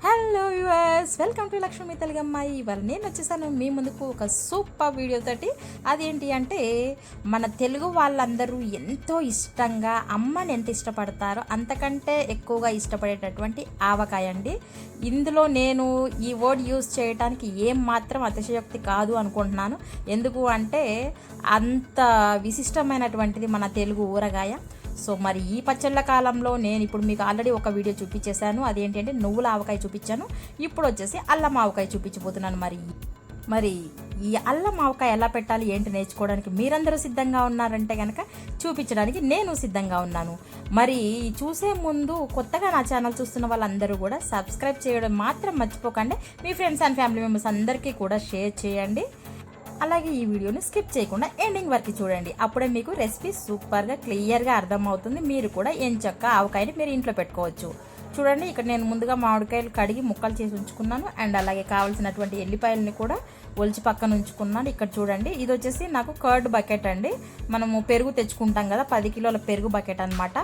Hello viewers, welcome to Lakshmi Telugu అమ్మాయి. ఇవాళ నేను వచ్చేసాను మీ ముందుకు ఒక సూపర్ వీడియో తోటి. అదేంటి అంటే మన తెలుగు వాళ్ళందరూ ఎంతో ఇష్టంగా అమ్మని ఎంత ఇష్టపడతారో అంతకంటే ఎక్కువగా ఇష్టపడేటటువంటి ఆవకాయ అండి. ఇందులో నేను ఈ వర్డ్ యూజ్ చేయడానికి ఏం మాత్రం అతిశయోక్తి కాదు అనుకుంటున్నాను. ఎందుకు అంటే అంత విశిష్టమైనటువంటిది మన తెలుగు ఊరగాయ. సో మరి ఈ పచ్చళ్ళ కాలంలో నేను ఇప్పుడు మీకు ఆల్రెడీ ఒక వీడియో చూపించేశాను. అదేంటంటే నువ్వుల ఆవకాయ చూపించాను. ఇప్పుడు వచ్చేసి అల్లం ఆవకాయ చూపించబోతున్నాను. మరి ఈ అల్లం ఆవకాయ ఎలా పెట్టాలి ఏంటి నేర్చుకోవడానికి మీరందరూ సిద్ధంగా ఉన్నారంటే కనుక చూపించడానికి నేను సిద్ధంగా ఉన్నాను. మరి చూసే ముందు కొత్తగా నా ఛానల్ చూస్తున్న వాళ్ళందరూ కూడా సబ్స్క్రైబ్ చేయడం మాత్రం మర్చిపోకండి. మీ ఫ్రెండ్స్ అండ్ ఫ్యామిలీ మెంబర్స్ అందరికీ కూడా షేర్ చేయండి. అలాగే ఈ వీడియోని స్కిప్ చేయకుండా ఎండింగ్ వరకు చూడండి. అప్పుడే మీకు రెసిపీ సూపర్గా క్లియర్గా అర్థమవుతుంది. మీరు కూడా ఎంచక్క ఆవకాయని మీరు ఇంట్లో పెట్టుకోవచ్చు. చూడండి, ఇక్కడ నేను ముందుగా మామిడికాయలు కడిగి ముక్కలు చేసి ఉంచుకున్నాను. అండ్ అలాగే కావాల్సినటువంటి ఎల్లిపాయలని కూడా ఒలిచి పక్కన ఉంచుకున్నాను. ఇక్కడ చూడండి, ఇది వచ్చేసి నాకు కర్డ్ బకెట్ అండి. మనము పెరుగు తెచ్చుకుంటాం కదా, 10 కిలోల పెరుగు బకెట్ అనమాట.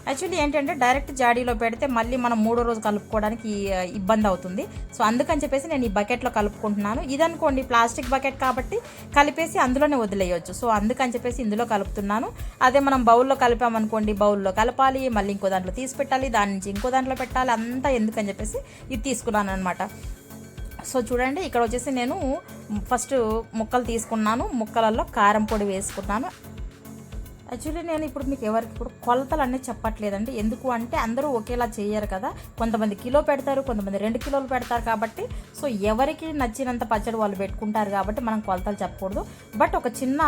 యాక్చువల్లీ ఏంటంటే డైరెక్ట్ జాడీలో పెడితే మళ్ళీ మనం 3వ రోజు కలుపుకోవడానికి ఇబ్బంది అవుతుంది. సో అందుకని చెప్పేసి నేను ఈ బకెట్లో కలుపుకుంటున్నాను. ఇదనుకోండి ప్లాస్టిక్ బకెట్ కాబట్టి కలిపేసి అందులోనే వదిలేయచ్చు. సో అందుకని చెప్పేసి ఇందులో కలుపుతున్నాను. అదే మనం బౌల్లో కలిపామనుకోండి, బౌల్లో కలపాలి, మళ్ళీ ఇంకో దాంట్లో తీసి పెట్టాలి, దాని నుంచి ఇంకో దాంట్లో పెట్టాలి, అంతా ఎందుకని చెప్పేసి ఇది తీసుకున్నాను అనమాట. సో చూడండి, ఇక్కడ వచ్చేసి నేను ఫస్ట్ ముక్కలు తీసుకున్నాను. ముక్కలలో కారం పొడి వేసుకున్నాను. యాక్చువల్లీ నేను ఇప్పుడు మీకు ఎవరికి ఇప్పుడు కొలతలు అన్నీ చెప్పట్లేదండి. ఎందుకు అంటే అందరూ ఒకేలా చేయరు కదా. కొంతమంది కిలో పెడతారు, కొంతమంది 2 కిలోలు పెడతారు. కాబట్టి సో ఎవరికి నచ్చినంత పచ్చడి వాళ్ళు పెట్టుకుంటారు కాబట్టి మనం కొలతలు చెప్పకూడదు. బట్ ఒక చిన్న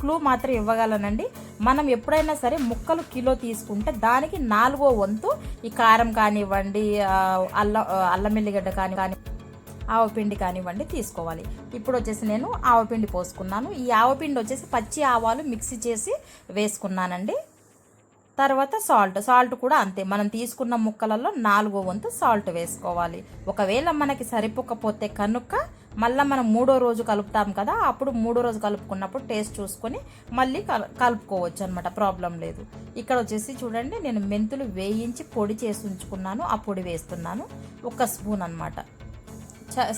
క్లూ మాత్రం ఇవ్వగలనండి. మనం ఎప్పుడైనా సరే ముక్కలు కిలో తీసుకుంటే దానికి 4వ వంతు ఈ కారం కానివ్వండి, అల్లం ఎల్లిగడ్డ కానివ్వండి, ఆవపిండి కానివ్వండి తీసుకోవాలి. ఇప్పుడు వచ్చేసి నేను ఆవపిండి పోసుకున్నాను. ఈ ఆవపిండి వచ్చేసి పచ్చి ఆవాలు మిక్సీ చేసి వేసుకున్నానండి. తర్వాత సాల్ట్ కూడా అంతే, మనం తీసుకున్న ముక్కలలో 4వ వంతు సాల్ట్ వేసుకోవాలి. ఒకవేళ మనకి సరిపోకపోతే కనుక మళ్ళీ మనం 3వ రోజు కలుపుతాం కదా, అప్పుడు 3వ రోజు కలుపుకున్నప్పుడు టేస్ట్ చూసుకొని మళ్ళీ కలుపుకోవచ్చు అనమాట, ప్రాబ్లం లేదు. ఇక్కడ వచ్చేసి చూడండి, నేను మెంతులు వేయించి పొడి చేసి ఉంచుకున్నాను. ఆ పొడి వేస్తున్నాను, 1 స్పూన్ అనమాట.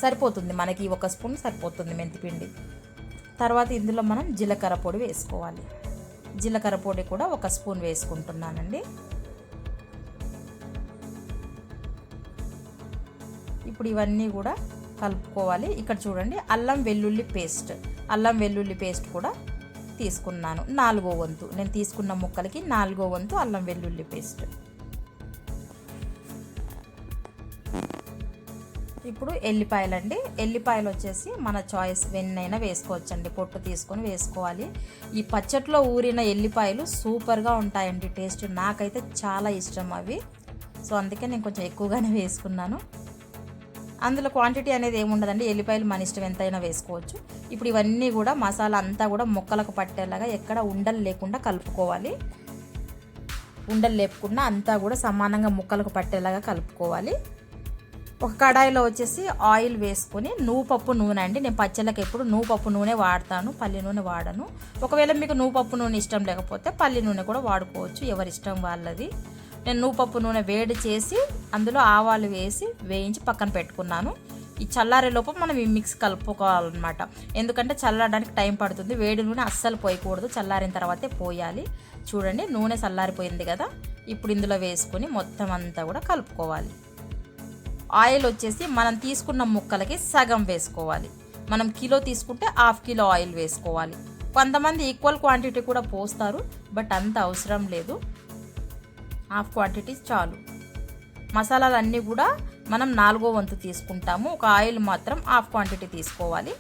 సరిపోతుంది మనకి, 1 స్పూన్ సరిపోతుంది మెంతిపిండి. తర్వాత ఇందులో మనం జీలకర్ర పొడి వేసుకోవాలి. జీలకర్ర పొడి కూడా 1 స్పూన్ వేసుకుంటున్నానండి. ఇప్పుడు ఇవన్నీ కూడా కలుపుకోవాలి. ఇక్కడ చూడండి, అల్లం వెల్లుల్లి పేస్ట్ కూడా తీసుకున్నాను. 4వ వంతు నేను తీసుకున్న ముక్కలకి 4వ వంతు అల్లం వెల్లుల్లి పేస్ట్. ఇప్పుడు ఎల్లిపాయలు వచ్చేసి మన చాయిస్, వెన్నైనా వేసుకోవచ్చండి, పొట్టు తీసుకొని వేసుకోవాలి. ఈ పచ్చట్లో ఊరిన ఎల్లిపాయలు సూపర్గా ఉంటాయండి టేస్ట్. నాకైతే చాలా ఇష్టం అవి. సో అందుకే నేను కొంచెం ఎక్కువగానే వేసుకున్నాను. అందులో క్వాంటిటీ అనేది ఏముండదండి, ఎల్లిపాయలు మన ఇష్టం ఎంతైనా వేసుకోవచ్చు. ఇప్పుడు ఇవన్నీ కూడా మసాలా అంతా కూడా ముక్కలకు పట్టేలాగా ఎక్కడ ఉండలు లేకుండా కలుపుకోవాలి. ఉండలు లేకుండా అంతా కూడా సమానంగా ముక్కలకు పట్టేలాగా కలుపుకోవాలి. ఒక కడాయిలో వచ్చేసి ఆయిల్ వేసుకొని నువ్వుపప్పు నూనె అండి. నేను పచ్చళ్ళకి ఎప్పుడు నువ్వుపప్పు నూనె వాడతాను, పల్లి నూనె వాడను. ఒకవేళ మీకు నువ్వుపప్పు నూనె ఇష్టం లేకపోతే పల్లి నూనె కూడా వాడుకోవచ్చు, ఎవరి ఇష్టం వాళ్ళది. నేను నువ్వుపప్పు నూనె వేడి చేసి అందులో ఆవాలు వేసి వేయించి పక్కన పెట్టుకున్నాను. ఈ చల్లారేలోపు మనం ఈ మిక్స్ కలుపుకోవాలన్నమాట. ఎందుకంటే చల్లారడానికి టైం పడుతుంది. వేడి నూనె అస్సలు పోయకూడదు, చల్లారిన తర్వాతే పోయాలి. చూడండి, నూనె చల్లారిపోయింది కదా. ఇప్పుడు ఇందులో వేసుకొని మొత్తం అంతా కూడా కలుపుకోవాలి. ఆయిల్ వచ్చేసి మనం తీసుకున్న ముక్కలకి సగం వేసుకోవాలి. మనం కిలో తీసుకుంటే 1/2 కిలో ఆయిల్ వేసుకోవాలి. కొంతమంది ఈక్వల్ క్వాంటిటీ కూడా పోస్తారు, బట్ అంత అవసరం లేదు, 1/2 క్వాంటిటీ చాలు. మసాలాలన్నీ కూడా మనం 4వ వంతు తీసుకుంటాము. ఒక ఆయిల్ మాత్రం 1/2 క్వాంటిటీ తీసుకోవాలి.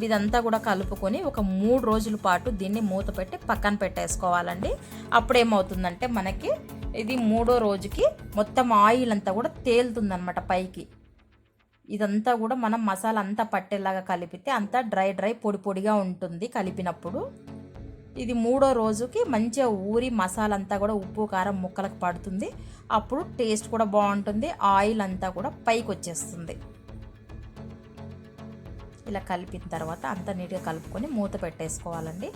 ఇదంతా కూడా కలుపుకొని ఒక 3 రోజుల పాటు దీన్ని మూత పెట్టి పక్కన పెట్టేసుకోవాలండి. అప్పుడేమవుతుందంటే మనకి ఇది 3వ రోజుకి మొత్తం ఆయిల్ అంతా కూడా తేలుతుందనమాట పైకి. ఇదంతా కూడా మనం మసాలా అంతా పట్టేలాగా కలిపితే అంతా డ్రై పొడిగా ఉంటుంది కలిపినప్పుడు. ఇది 3వ రోజుకి మంచిగా ఊరి మసాలా అంతా కూడా ఉప్పు కారం ముక్కలకు పడుతుంది. అప్పుడు టేస్ట్ కూడా బాగుంటుంది, ఆయిల్ అంతా కూడా పైకి వచ్చేస్తుంది. ఇలా కలిపిన తర్వాత అంతా నీట్గా కలుపుకొని మూత పెట్టేసుకోవాలండి.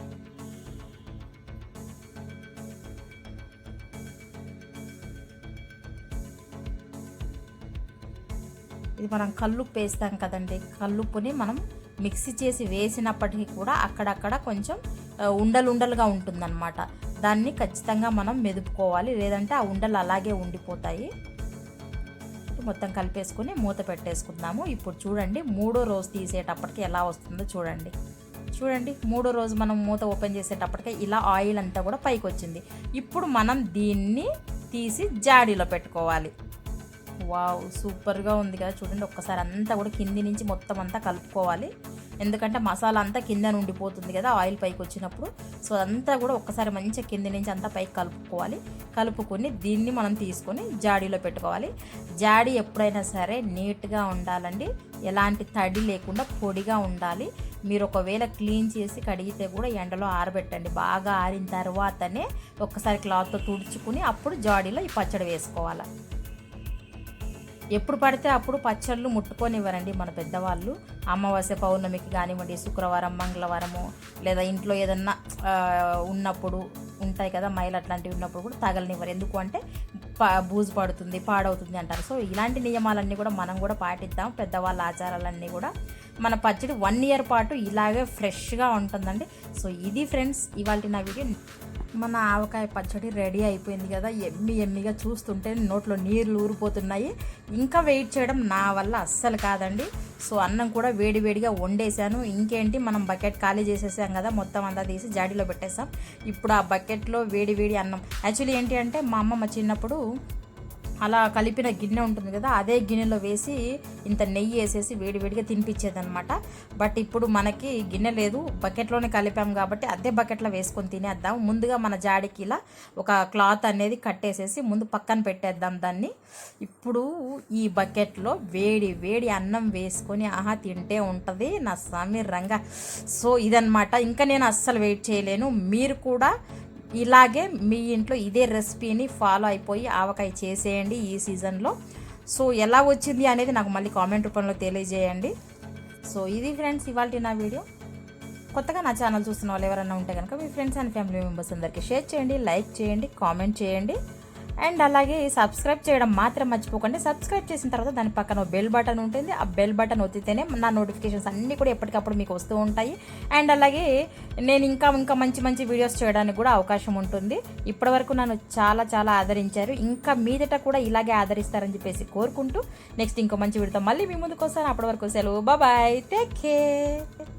ఇది మనం కల్లుప్పు వేస్తాం కదండి, కల్లుప్పుని మనం మిక్సీ చేసి వేసినప్పటికీ కూడా అక్కడక్కడ కొంచెం ఉండలుగా ఉంటుందన్నమాట. దాన్ని ఖచ్చితంగా మనం మెదుపుకోవాలి, లేదంటే ఆ ఉండలు అలాగే ఉండిపోతాయి. మొత్తం కలిపేసుకుని మూత పెట్టేసుకుందాము. ఇప్పుడు చూడండి, 3వ రోజు తీసేటప్పటికి ఎలా వస్తుందో చూడండి. మూడో రోజు మనం మూత ఓపెన్ చేసేటప్పటికే ఇలా ఆయిల్ అంతా కూడా పైకి వచ్చింది. ఇప్పుడు మనం దీన్ని తీసి జాడీలో పెట్టుకోవాలి. వావ్, సూపర్గా ఉంది కదా చూడండి. ఒక్కసారి అంతా కూడా కింది నుంచి మొత్తం అంతా కలుపుకోవాలి, ఎందుకంటే మసాలా అంతా కింద ఉండిపోతుంది కదా ఆయిల్ పైకి వచ్చినప్పుడు. సో అదంతా కూడా ఒక్కసారి మంచిగా కింది నుంచి అంతా పైకి కలుపుకొని దీన్ని మనం తీసుకొని జాడీలో పెట్టుకోవాలి. జాడీ ఎప్పుడైనా సరే నీట్గా ఉండాలండి, ఎలాంటి తడి లేకుండా పొడిగా ఉండాలి. మీరు ఒకవేళ క్లీన్ చేసి కడిగితే కూడా ఎండలో ఆరబెట్టండి. బాగా ఆరిన తర్వాతనే ఒక్కసారి క్లాత్తో తుడుచుకుని అప్పుడు జాడీలో ఈ పచ్చడి వేసుకోవాలి. ఎప్పుడు పడితే అప్పుడు పచ్చళ్ళు ముట్టుకొనివ్వరండి మన పెద్దవాళ్ళు. అమావాస్య పౌర్ణమికి కానివ్వండి, శుక్రవారం, మంగళవారము, లేదా ఇంట్లో ఏదన్నా ఉన్నప్పుడు ఉంటాయి కదా మైలు, అట్లాంటివి ఉన్నప్పుడు కూడా తగలనివ్వరు. ఎందుకు అంటే బూజు పడుతుంది, పాడవుతుంది అంటారు. సో ఇలాంటి నియమాలన్నీ కూడా మనం కూడా పాటిద్దాం, పెద్దవాళ్ళ ఆచారాలన్నీ కూడా. మన పచ్చడి 1 year పాటు ఇలాగే ఫ్రెష్గా ఉంటుందండి. సో ఇది ఫ్రెండ్స్ ఇవాళ నా వీడియో. మన ఆవకాయ పచ్చడి రెడీ అయిపోయింది కదా, ఎమ్మిగా చూస్తుంటే నోట్లో నీళ్ళు ఊరిపోతున్నాయి. ఇంకా వెయిట్ చేయడం నా వల్ల అస్సలు కాదండి. సో అన్నం కూడా వేడిగా వండేసాను. ఇంకేంటి, మనం బకెట్ ఖాళీ చేసేసాం కదా, మొత్తం అంతా తీసి జాడీలో పెట్టేసాం. ఇప్పుడు ఆ బకెట్లో వేడి అన్నం. యాక్చువల్లీ ఏంటి అంటే మా అమ్మమ్మ చిన్నప్పుడు అలా కలిపిన గిన్నె ఉంటుంది కదా, అదే గిన్నెలో వేసి ఇంత నెయ్యి వేసేసి వేడిగా తినిపించేదనమాట. బట్ ఇప్పుడు మనకి గిన్నె లేదు, బకెట్లోనే కలిపాం కాబట్టి అదే బకెట్లో వేసుకొని తినేద్దాం. ముందుగా మన జాడికి ఇలా ఒక క్లాత్ అనేది కట్టేసేసి ముందు పక్కన పెట్టేద్దాం దాన్ని. ఇప్పుడు ఈ బకెట్లో వేడి అన్నం వేసుకొని తింటే ఉంటుంది నా స్వామి రంగా. సో ఇదనమాట, ఇంకా నేను అస్సలు వెయిట్ చేయలేను. మీరు కూడా ఇలాగే మీ ఇంట్లో ఇదే రెసిపీని ఫాలో అయిపోయి ఆవకాయ చేసేయండి ఈ సీజన్లో. సో ఎలా వచ్చింది అనేది నాకు మళ్ళీ కామెంట్ రూపంలో తెలియజేయండి. సో ఇది ఫ్రెండ్స్ ఇవాళ నా వీడియో. కొత్తగా నా ఛానల్ చూస్తున్న వాళ్ళు ఎవరైనా ఉంటే కనుక మీ ఫ్రెండ్స్ అండ్ ఫ్యామిలీ మెంబర్స్ అందరికీ షేర్ చేయండి, లైక్ చేయండి, కామెంట్ చేయండి. అండ్ అలాగే సబ్స్క్రైబ్ చేయడం మాత్రం మర్చిపోకండి. సబ్స్క్రైబ్ చేసిన తర్వాత దాని పక్కన బెల్ బటన్ ఉంటుంది. ఆ బెల్ బటన్ ఒత్తితేనే నా నోటిఫికేషన్స్ అన్నీ కూడా ఎప్పటికప్పుడు మీకు వస్తూ ఉంటాయి. అండ్ అలాగే నేను ఇంకా మంచి వీడియోస్ చేయడానికి కూడా అవకాశం ఉంటుంది. ఇప్పటివరకు నన్ను చాలా ఆదరించారు, ఇంకా మీదట కూడా ఇలాగే ఆదరిస్తారని చెప్పేసి కోరుకుంటూ నెక్స్ట్ ఇంకో మంచి వీడియోతో మళ్ళీ మీ ముందుకు వస్తాను. అప్పటి వరకు సెలవు, బాయ్, టేక్ కేర్.